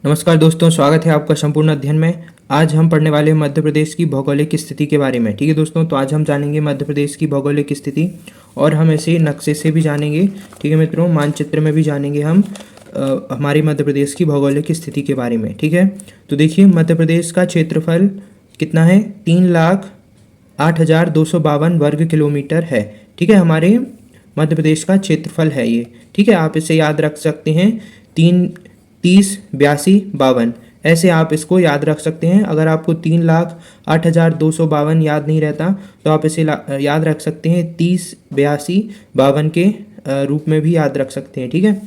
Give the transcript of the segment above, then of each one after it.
नमस्कार दोस्तों, स्वागत है आपका संपूर्ण अध्ययन में। आज हम पढ़ने वाले हैं मध्य प्रदेश की भौगोलिक स्थिति के बारे में। ठीक है दोस्तों, तो आज हम जानेंगे मध्य प्रदेश की भौगोलिक स्थिति और हम इसे नक्शे से भी जानेंगे। ठीक है मित्रों, मानचित्र में भी जानेंगे हम हमारी मध्य प्रदेश की भौगोलिक स्थिति के बारे में। ठीक है, तो देखिए मध्य प्रदेश का क्षेत्रफल कितना है, 3,08,252 वर्ग किलोमीटर है। ठीक है, हमारे मध्य प्रदेश का क्षेत्रफल है ये। ठीक है, आप इसे याद रख सकते हैं 30, 82, 52, ऐसे आप इसको याद रख सकते हैं। अगर आपको 3,08,252 याद नहीं रहता तो आप इसे याद रख सकते हैं 30, 82, 52 के रूप में भी याद रख सकते हैं। ठीक है,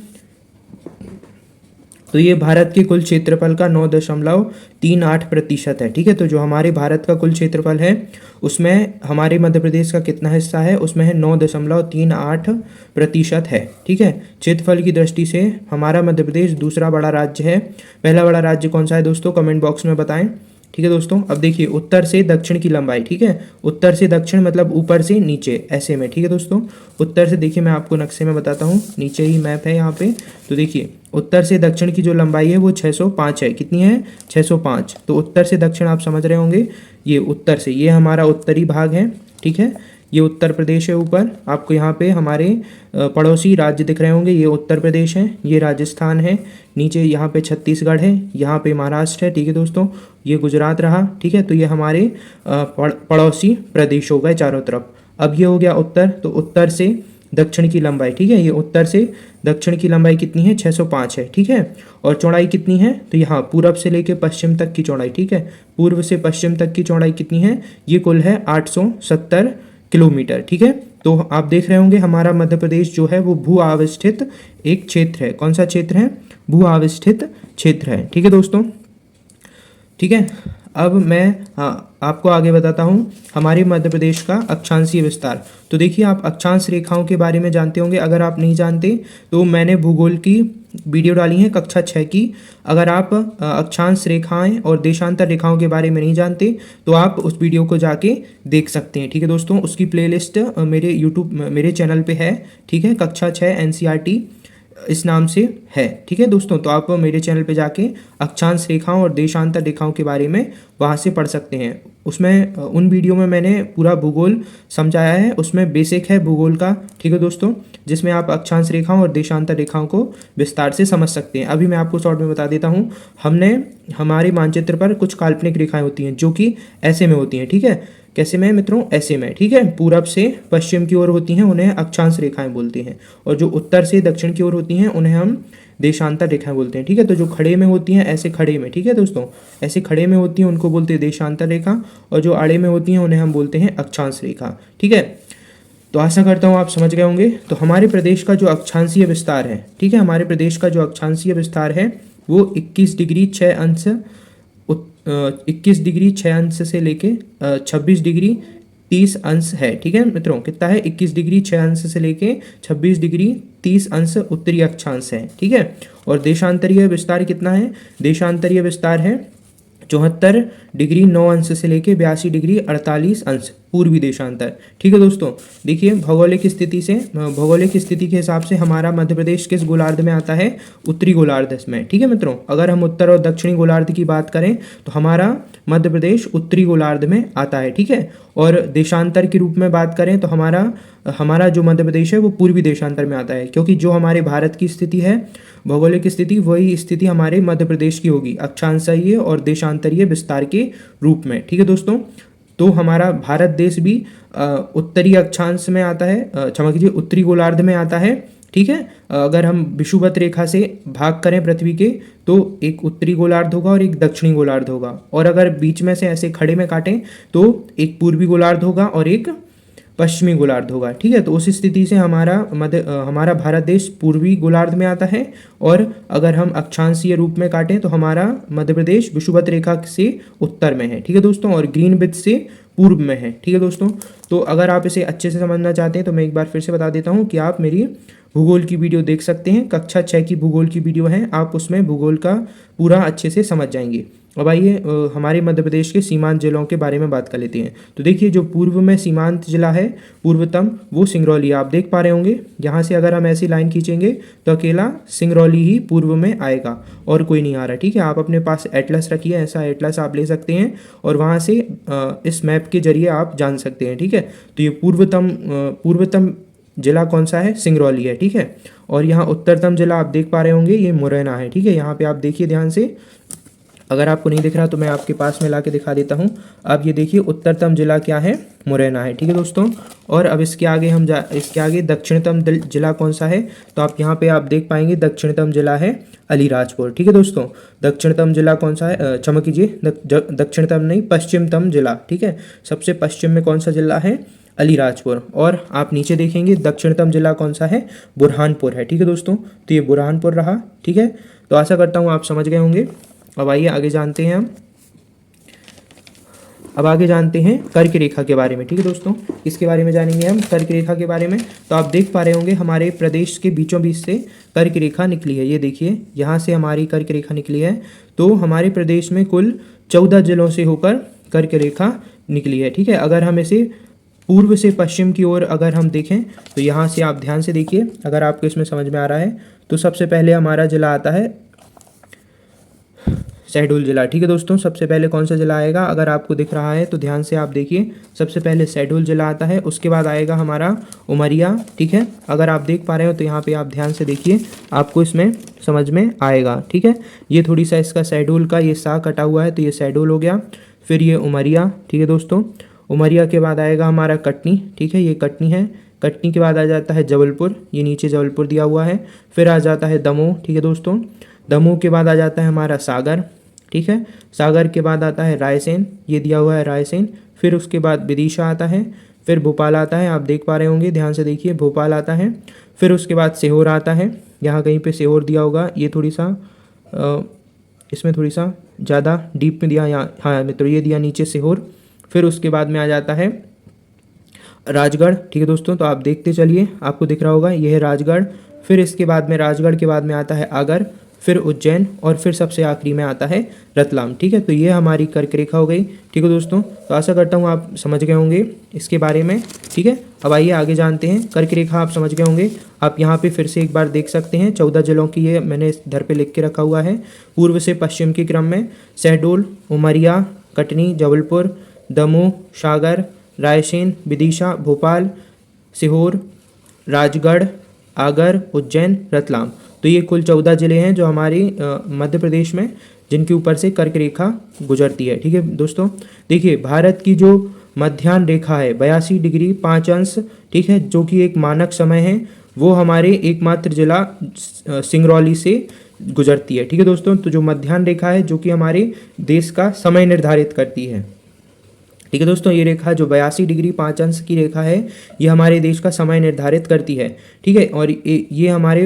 तो ये भारत के कुल क्षेत्रफल का 9.38% है। ठीक है, तो जो हमारे भारत का कुल क्षेत्रफल है उसमें हमारे मध्य प्रदेश का कितना हिस्सा है, उसमें है 9.38% है। ठीक है, क्षेत्रफल की दृष्टि से हमारा मध्य प्रदेश दूसरा बड़ा राज्य है। पहला बड़ा राज्य कौन सा है दोस्तों, कमेंट बॉक्स में बताएं। ठीक है दोस्तों, अब देखिए उत्तर से दक्षिण की लंबाई। ठीक है, उत्तर से दक्षिण मतलब ऊपर से नीचे ऐसे में। ठीक है दोस्तों, उत्तर से देखिए मैं आपको नक्शे में बताता हूँ, नीचे ही मैप है यहाँ पे। तो देखिए उत्तर से दक्षिण की जो लंबाई है वो 605 है। कितनी है, 605। तो उत्तर से दक्षिण आप समझ रहे होंगे, ये उत्तर से, ये हमारा उत्तरी भाग है। ठीक है, ये उत्तर प्रदेश है। ऊपर आपको यहाँ पे हमारे पड़ोसी राज्य दिख रहे होंगे, ये उत्तर प्रदेश है, ये राजस्थान है, नीचे यहाँ पे छत्तीसगढ़ है, यहाँ पे महाराष्ट्र है। ठीक है दोस्तों, ये गुजरात रहा। ठीक है, तो ये हमारे पड़ोसी प्रदेश हो गए चारों तरफ। अब ये हो गया उत्तर, तो उत्तर से दक्षिण की लंबाई। ठीक है, ये उत्तर से दक्षिण की लंबाई कितनी है, 605 है। ठीक है, और चौड़ाई कितनी है, तो यहाँ पूरब से लेके पश्चिम तक की चौड़ाई। ठीक है, पूर्व से पश्चिम तक की चौड़ाई कितनी है, ये कुल है 870 किलोमीटर। ठीक है, तो आप देख रहे होंगे हमारा मध्य प्रदेश जो है वो भू आविष्ठित एक क्षेत्र है। कौन सा क्षेत्र है, भू आविष्ठित क्षेत्र है। ठीक है दोस्तों, ठीक है, अब मैं आपको आगे बताता हूँ हमारे मध्य प्रदेश का अक्षांशीय विस्तार। तो देखिए आप अक्षांश रेखाओं के बारे में जानते होंगे। अगर आप नहीं जानते तो मैंने भूगोल की वीडियो डाली है कक्षा 6 की। अगर आप अक्षांश रेखाएं और देशांतर रेखाओं के बारे में नहीं जानते तो आप उस वीडियो को जाके देख सकते हैं। ठीक है दोस्तों, उसकी प्लेलिस्ट मेरे चैनल पे है। ठीक है, कक्षा 6 NCERT इस नाम से है। ठीक है दोस्तों, तो आप मेरे चैनल पे जाके अक्षांश रेखाओं और देशांतर रेखाओं के बारे में वहाँ से पढ़ सकते हैं। उसमें उन वीडियो में मैंने पूरा भूगोल समझाया है, उसमें बेसिक है भूगोल का। ठीक है दोस्तों, जिसमें आप अक्षांश रेखाओं और देशांतर रेखाओं को विस्तार से समझ सकते हैं। अभी मैं आपको शॉर्ट में बता देता हूँ। हमने हमारे मानचित्र पर कुछ काल्पनिक रेखाएं होती हैं जो कि ऐसे में होती हैं। ठीक है, कैसे में मित्रों, ऐसे में। ठीक है, पूरब से पश्चिम की ओर होती हैं, उन्हें अक्षांश रेखाएं बोलते हैं। और जो उत्तर से दक्षिण की ओर होती हैं उन्हें हम देशांतर रेखाएं बोलते हैं। ठीक है, तो जो खड़े में होती हैं, ऐसे खड़े में, ठीक है दोस्तों, ऐसे खड़े में होती हैं उनको बोलते हैं देशांतर रेखा, और जो आड़े में होती हैं उन्हें हम बोलते हैं अक्षांश रेखा। ठीक है, तो आशा करता हूँ आप समझ गए होंगे। तो हमारे प्रदेश का जो अक्षांशीय विस्तार है, ठीक है, हमारे प्रदेश का जो अक्षांशीय विस्तार है वो 21 डिग्री 6 अंश 21 डिग्री 6 अंश से लेके 26 डिग्री 30 अंश है। ठीक है मित्रों, कितना है, 21 डिग्री 6 अंश से लेके 26 डिग्री 30 अंश उत्तरी अक्षांश है। ठीक है, और देशांतरीय विस्तार कितना है, देशांतरीय विस्तार है 74 डिग्री 9 अंश से लेके 82 डिग्री 48 अंश पूर्वी देशांतर। ठीक है दोस्तों, देखिए भौगोलिक स्थिति के हिसाब से हमारा मध्य प्रदेश किस गोलार्ध में आता है, उत्तरी गोलार्ध में। ठीक है मित्रों, अगर हम उत्तर और दक्षिणी गोलार्ध की बात करें तो हमारा मध्य प्रदेश उत्तरी गोलार्ध में आता है। ठीक है, और देशांतर के रूप में बात करें तो हमारा जो मध्य प्रदेश है वो पूर्वी देशांतर में आता है, क्योंकि जो हमारे भारत की स्थिति है, भौगोलिक स्थिति, वही स्थिति हमारे मध्य प्रदेश की होगी, अक्षांशीय और देशांतरीय विस्तार के रूप में। ठीक है दोस्तों, तो हमारा भारत देश भी उत्तरी अक्षांश में आता है, क्षमा कीजिए, उत्तरी गोलार्ध में आता है। ठीक है, अगर हम विषुवत रेखा से भाग करें पृथ्वी के तो एक उत्तरी गोलार्ध होगा और एक दक्षिणी गोलार्ध होगा, और अगर बीच में से ऐसे खड़े में काटें तो एक पूर्वी गोलार्ध होगा और एक पश्चिमी गोलार्ध होगा। ठीक है, तो उस स्थिति से हमारा भारत देश पूर्वी गोलार्ध में आता है, और अगर हम अक्षांशीय रूप में काटें तो हमारा मध्य प्रदेश विषुवत रेखा से उत्तर में है। ठीक है दोस्तों, और ग्रीनविच से पूर्व में है। ठीक है दोस्तों, तो अगर आप इसे अच्छे से समझना चाहते हैं तो मैं एक बार फिर से बता देता हूँ कि आप मेरी भूगोल की वीडियो देख सकते हैं। कक्षा 6 की भूगोल की वीडियो है, आप उसमें भूगोल का पूरा अच्छे से समझ जाएंगे। अब आइए हमारे मध्य प्रदेश के सीमांत जिलों के बारे में बात कर लेते हैं। तो देखिए जो पूर्व में सीमांत जिला है पूर्वतम, वो सिंगरौली, आप देख पा रहे होंगे। यहाँ से अगर हम ऐसी लाइन खींचेंगे तो अकेला सिंगरौली ही पूर्व में आएगा और कोई नहीं आ रहा। ठीक है, आप अपने पास एटलस रखिए, ऐसा एटलस आप ले सकते हैं और वहाँ से इस मैप के जरिए आप जान सकते हैं। ठीक है, तो ये पूर्वतम जिला कौन सा है? सिंगरौली है। ठीक है, और यहाँ उत्तरतम जिला आप देख पा रहे होंगे, ये मुरैना है। ठीक है, यहाँ पे आप देखिए ध्यान से, अगर आपको नहीं दिख रहा तो मैं आपके पास में ला के दिखा देता हूँ। अब ये देखिए उत्तरतम जिला क्या है? मुरैना है। ठीक है दोस्तों, और अब इसके आगे इसके आगे दक्षिणतम जिला कौन सा है? तो आप यहाँ पे आप देख पाएंगे दक्षिणतम जिला है अलीराजपुर। ठीक है दोस्तों, दक्षिणतम जिला कौन सा है? क्षमा कीजिए, दक्षिणतम नहीं, पश्चिमतम जिला। ठीक है, सबसे पश्चिम में कौन सा जिला है? अलीराजपुर। और आप नीचे देखेंगे दक्षिणतम जिला कौन सा है? बुरहानपुर है। ठीक है दोस्तों, तो ये बुरहानपुर रहा। ठीक है, तो आशा करता हूँ आप समझ गए होंगे। अब आइए आगे जानते हैं हम। अब आगे जानते हैं कर्क रेखा के बारे में। ठीक है दोस्तों, इसके बारे में जानेंगे हम कर्क रेखा के बारे में। तो आप देख पा रहे होंगे हमारे प्रदेश के बीचों बीच से कर्क रेखा निकली है। ये देखिए यहाँ से हमारी कर्क रेखा निकली है। तो हमारे प्रदेश में कुल 14 जिलों से होकर कर्क रेखा निकली है। ठीक है, अगर हम इसे पूर्व से पश्चिम की ओर अगर हम देखें तो यहाँ से आप ध्यान से देखिए, अगर आपको इसमें समझ में आ रहा है तो सबसे पहले हमारा जिला आता है शहडोल जिला। ठीक है दोस्तों, सबसे पहले कौन सा जिला आएगा? अगर आपको दिख रहा है तो ध्यान से आप देखिए, सबसे पहले शहडोल जिला आता है, उसके बाद आएगा हमारा उमरिया। ठीक है, अगर आप देख पा रहे हो तो यहाँ पे आप ध्यान से देखिए, आपको इसमें समझ में आएगा। ठीक है, ये थोड़ी सा इसका शहडोल का ये सा कटा हुआ है तो ये शहडोल हो गया। फिर ये उमरिया। ठीक है दोस्तों, उमरिया के बाद आएगा हमारा कटनी। ठीक है, ये कटनी है। कटनी के बाद आ जाता है जबलपुर, ये नीचे जबलपुर दिया हुआ है। फिर आ जाता है दमोह। ठीक है दोस्तों, दमोह के बाद आ जाता है हमारा सागर। ठीक है, सागर के बाद आता है रायसेन, ये दिया हुआ है रायसेन। फिर उसके बाद विदिशा आता है। फिर भोपाल आता है, आप देख पा रहे होंगे, ध्यान से देखिए, भोपाल आता है। फिर उसके बाद सीहोर आता है, यहाँ कहीं पे सीहोर दिया होगा, ये थोड़ी सा इसमें थोड़ी सा ज़्यादा डीप में दिया, यहाँ हाँ मित्रों ये दिया नीचे सीहोर। फिर उसके बाद में आ जाता है राजगढ़। ठीक है दोस्तों, तो आप देखते चलिए, आपको दिख रहा होगा ये है राजगढ़। फिर इसके बाद में राजगढ़ के बाद में आता है आगर, फिर उज्जैन और फिर सबसे आखिरी में आता है रतलाम। ठीक है, तो ये हमारी कर्क रेखा हो गई। ठीक है दोस्तों, तो आशा करता हूँ आप समझ गए होंगे इसके बारे में। ठीक है, अब आइए आगे जानते हैं। कर्क रेखा आप समझ गए होंगे। आप यहाँ पे फिर से एक बार देख सकते हैं 14 जिलों की, ये मैंने इधर पे लिख के रखा हुआ है पूर्व से पश्चिम के क्रम में। शहडोल, उमरिया, कटनी, जबलपुर, दमोह, सागर, रायसेन, विदिशा, भोपाल, सीहोर, राजगढ़, आगर, उज्जैन, रतलाम। तो ये कुल 14 जिले हैं जो हमारी मध्य प्रदेश में, जिनके ऊपर से कर्क रेखा गुजरती है। ठीक है दोस्तों, देखिए भारत की जो मध्याह्न रेखा है 82 डिग्री 5 अंश, ठीक है, जो कि एक मानक समय है, वो हमारे एकमात्र जिला सिंगरौली से गुजरती है। ठीक है दोस्तों, तो जो मध्याह्न रेखा है जो कि हमारे देश का समय निर्धारित करती है। ठीक है दोस्तों, ये रेखा जो 82 डिग्री 5 अंश की रेखा है, ये हमारे देश का समय निर्धारित करती है। ठीक है, और ये हमारे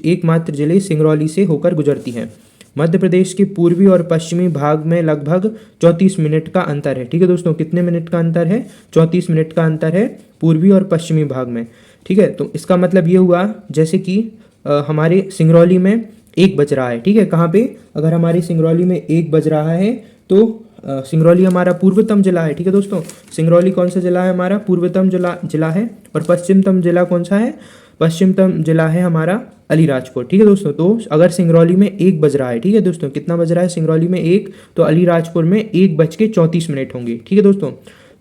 एकमात्र जिले सिंगरौली से होकर गुजरती है। मध्य प्रदेश के पूर्वी और पश्चिमी भाग में लगभग 34 मिनट का अंतर है। ठीक है दोस्तों, कितने मिनट का अंतर है? 34 मिनट का अंतर है पूर्वी और पश्चिमी भाग में। ठीक है, तो इसका मतलब ये हुआ जैसे कि हमारे सिंगरौली में 1 बज रहा है। ठीक है, कहाँ पे? अगर हमारी सिंगरौली में 1 बज रहा है तो सिंगरौली हमारा पूर्वतम जिला है। ठीक है दोस्तों, सिंगरौली कौन सा जिला है? हमारा पूर्वतम जिला है। और पश्चिमतम जिला कौन सा है? पश्चिमतम जिला है हमारा अलीराजपुर। ठीक है दोस्तों, तो अगर सिंगरौली में 1 बज रहा है, ठीक है दोस्तों, कितना बज रहा है सिंगरौली में? 1, तो अलीराजपुर में 1:34 होंगे। ठीक है दोस्तों,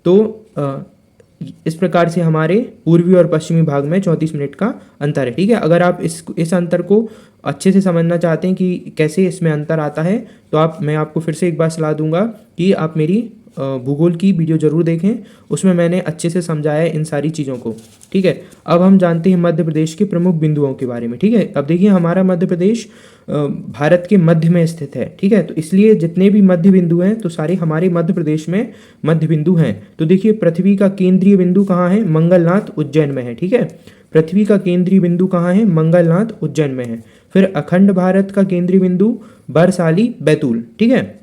तो इस प्रकार से हमारे पूर्वी और पश्चिमी भाग में 34 मिनट का अंतर है। ठीक है, अगर आप इस अंतर को अच्छे से समझना चाहते हैं कि कैसे इसमें अंतर आता है, तो मैं आपको फिर से एक बार सलाह दूंगा कि आप मेरी भूगोल की वीडियो ज़रूर देखें, उसमें मैंने अच्छे से समझाया है इन सारी चीज़ों को। ठीक है, अब हम जानते हैं मध्य प्रदेश के प्रमुख बिंदुओं के बारे में। ठीक है, अब देखिए हमारा मध्य प्रदेश भारत के मध्य में स्थित है। ठीक है, तो इसलिए जितने भी मध्य बिंदु हैं तो सारे हमारे मध्य प्रदेश में मध्य बिंदु हैं। तो देखिए पृथ्वी का केंद्रीय बिंदु कहाँ है? मंगलनाथ उज्जैन में है। ठीक है, पृथ्वी का केंद्रीय बिंदु कहाँ है? मंगलनाथ उज्जैन में है। फिर अखंड भारत का केंद्रीय बिंदु बरसाली बैतूल। ठीक है,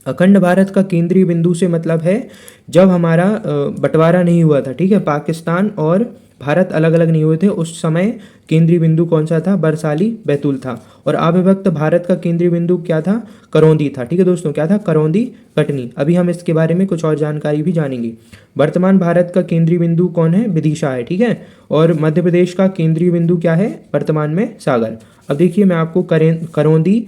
अखंड भारत का केंद्रीय बिंदु से मतलब है जब हमारा बंटवारा नहीं हुआ था। ठीक है, पाकिस्तान और भारत अलग अलग नहीं हुए थे उस समय केंद्रीय बिंदु कौन सा था, बरसाली बैतूल था। और अविभक्त भारत का केंद्रीय बिंदु क्या था, करौंदी था। ठीक है दोस्तों, क्या था, करौंदी कटनी। अभी हम इसके बारे में कुछ और जानकारी भी जानेंगे। वर्तमान भारत का केंद्रीय बिंदु कौन है, विदिशा है। ठीक है, और मध्य प्रदेश का केंद्रीय बिंदु क्या है वर्तमान में, सागर। अब देखिए मैं आपको करौंदी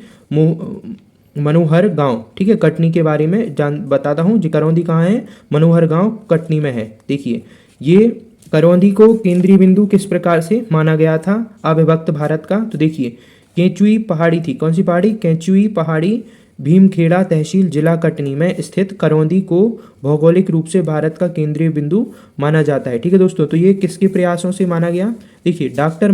मनोहर गांव, ठीक है, कटनी के बारे में बताता हूँ। जी करौंदी कहाँ है, मनोहर गांव कटनी में है। देखिए ये करौंदी को केंद्रीय बिंदु किस प्रकार से माना गया था अविभक्त भारत का, तो देखिए केंचुई पहाड़ी थी, कौन सी पहाड़ी, केंचुई पहाड़ी, भीमखेड़ा तहसील जिला कटनी में स्थित करौंदी को भौगोलिक रूप से भारत का केंद्रीय बिंदु माना जाता है। ठीक है दोस्तों, तो ये किसके प्रयासों से माना गया, देखिए डॉक्टर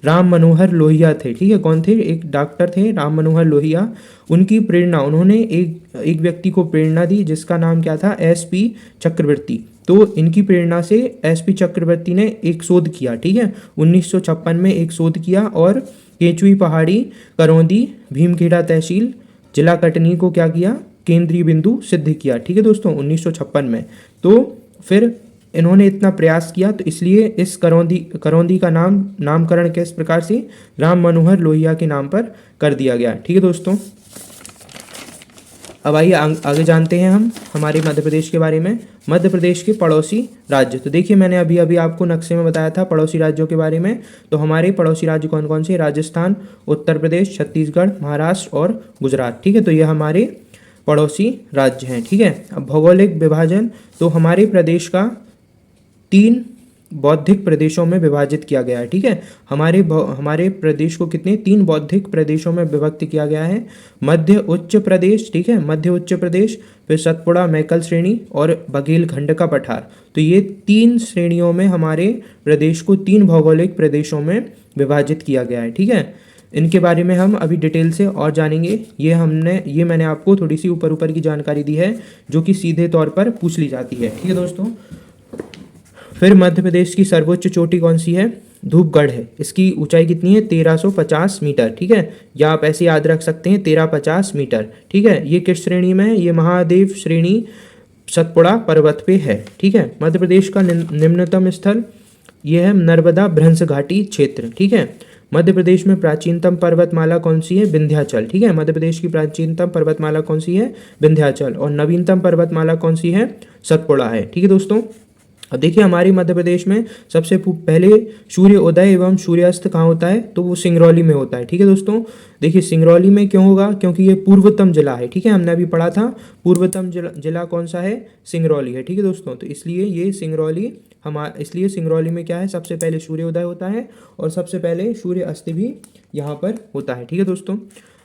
राम मनोहर लोहिया थे। ठीक है, कौन थे, एक डॉक्टर थे राम मनोहर लोहिया। उनकी प्रेरणा, उन्होंने एक व्यक्ति को प्रेरणा दी जिसका नाम क्या था, एसपी चक्रवर्ती। तो इनकी प्रेरणा से एसपी चक्रवर्ती ने एक शोध किया। ठीक है, 1956 में एक शोध किया और केंचुई पहाड़ी, करौंदी, भीमखेड़ा तहसील जिला कटनी को क्या किया, केंद्रीय बिंदु सिद्ध किया। ठीक है दोस्तों, 1956 में। तो फिर इन्होंने इतना प्रयास किया तो इसलिए इस करौंदी का नामकरण किस प्रकार से, राम मनोहर लोहिया के नाम पर कर दिया गया। ठीक है दोस्तों, अब आइए आगे जानते हैं हम हमारे मध्य प्रदेश के बारे में। मध्य प्रदेश के पड़ोसी राज्य, तो देखिए मैंने अभी अभी आपको नक्शे में बताया था पड़ोसी राज्यों के बारे में। तो हमारे पड़ोसी राज्य कौन कौन से, राजस्थान, उत्तर प्रदेश, छत्तीसगढ़, महाराष्ट्र और गुजरात। ठीक है, तो ये हमारे पड़ोसी राज्य हैं। ठीक है, अब भौगोलिक विभाजन, तो हमारे प्रदेश का 3 बौद्धिक प्रदेशों में विभाजित किया गया है। ठीक है, हमारे प्रदेश को कितने, 3 बौद्धिक प्रदेशों में विभक्त किया गया है। मध्य उच्च प्रदेश, ठीक है, मध्य उच्च प्रदेश, फिर सतपुड़ा मैकल श्रेणी और बघेलखंड का पठार। तो ये 3 श्रेणियों में हमारे प्रदेश को 3 भौगोलिक प्रदेशों में विभाजित किया गया है। ठीक है, इनके बारे में हम अभी डिटेल से और जानेंगे। ये मैंने आपको थोड़ी सी ऊपर ऊपर की जानकारी दी है जो कि सीधे तौर पर पूछ ली जाती है। ठीक है दोस्तों, फिर मध्य प्रदेश की सर्वोच्च चोटी कौन सी है, धूपगढ़ है। इसकी ऊंचाई कितनी है, 1350 मीटर। ठीक है, या आप ऐसे याद रख सकते हैं 1350 मीटर। ठीक है, ये किस श्रेणी में है, ये महादेव श्रेणी सतपुड़ा पर्वत पे है। ठीक है, मध्य प्रदेश का निम्नतम स्थल ये है नर्मदा भ्रंश घाटी क्षेत्र। ठीक है, मध्य प्रदेश में प्राचीनतम पर्वतमाला कौन सी है, विंध्याचल। ठीक है, मध्य प्रदेश की प्राचीनतम पर्वतमाला कौन सी है, विंध्याचल। और नवीनतम पर्वतमाला कौन सी है, सतपुड़ा है। ठीक है दोस्तों, अब देखिए हमारे मध्य प्रदेश में सबसे पहले सूर्य उदय एवं सूर्यास्त कहाँ होता है, तो वो सिंगरौली में होता है। ठीक है दोस्तों, देखिए सिंगरौली में क्यों होगा, क्योंकि ये पूर्वतम जिला है। ठीक है, हमने अभी पढ़ा था पूर्वतम जिला कौन सा है, सिंगरौली है। ठीक है दोस्तों, तो इसलिए ये सिंगरौली इसलिए सिंगरौली में क्या है, सबसे पहले सूर्य उदय होता है और सबसे पहले सूर्य अस्त भी यहाँ पर होता है। ठीक है दोस्तों,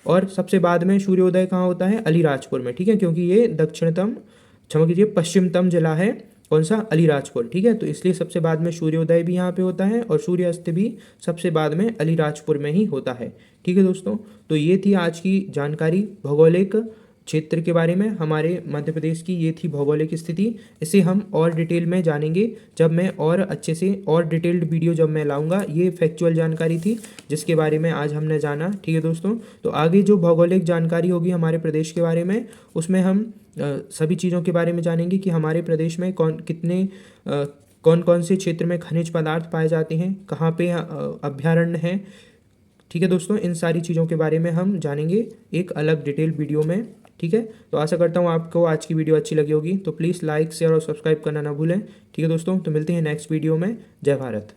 और सबसे बाद में सूर्योदय कहाँ होता है, अलीराजपुर में। ठीक है, क्योंकि ये पश्चिमतम जिला है, कौन सा, अलीराजपुर। ठीक है, तो इसलिए सबसे बाद में सूर्योदय भी यहाँ पे होता है और सूर्यास्त भी सबसे बाद में अलीराजपुर में ही होता है। ठीक है दोस्तों, तो ये थी आज की जानकारी भौगोलिक क्षेत्र के बारे में। हमारे मध्य प्रदेश की ये थी भौगोलिक स्थिति। इसे हम और डिटेल में जानेंगे जब मैं और अच्छे से और डिटेल्ड वीडियो जब मैं लाऊंगा। ये फैक्चुअल जानकारी थी जिसके बारे में आज हमने जाना। ठीक है दोस्तों, तो आगे जो भौगोलिक जानकारी होगी हमारे प्रदेश के बारे में, उसमें हम सभी चीज़ों के बारे में जानेंगे कि हमारे प्रदेश में कौन कौन से क्षेत्र में खनिज पदार्थ पाए जाते हैं, कहाँ पे अभ्यारण्य हैं। ठीक है दोस्तों, इन सारी चीज़ों के बारे में हम जानेंगे एक अलग डिटेल वीडियो में। ठीक है, तो आशा करता हूँ आपको आज की वीडियो अच्छी लगी होगी। तो प्लीज़ लाइक शेयर और सब्सक्राइब करना ना भूलें। ठीक है दोस्तों, तो मिलते हैं नेक्स्ट वीडियो में। जय भारत।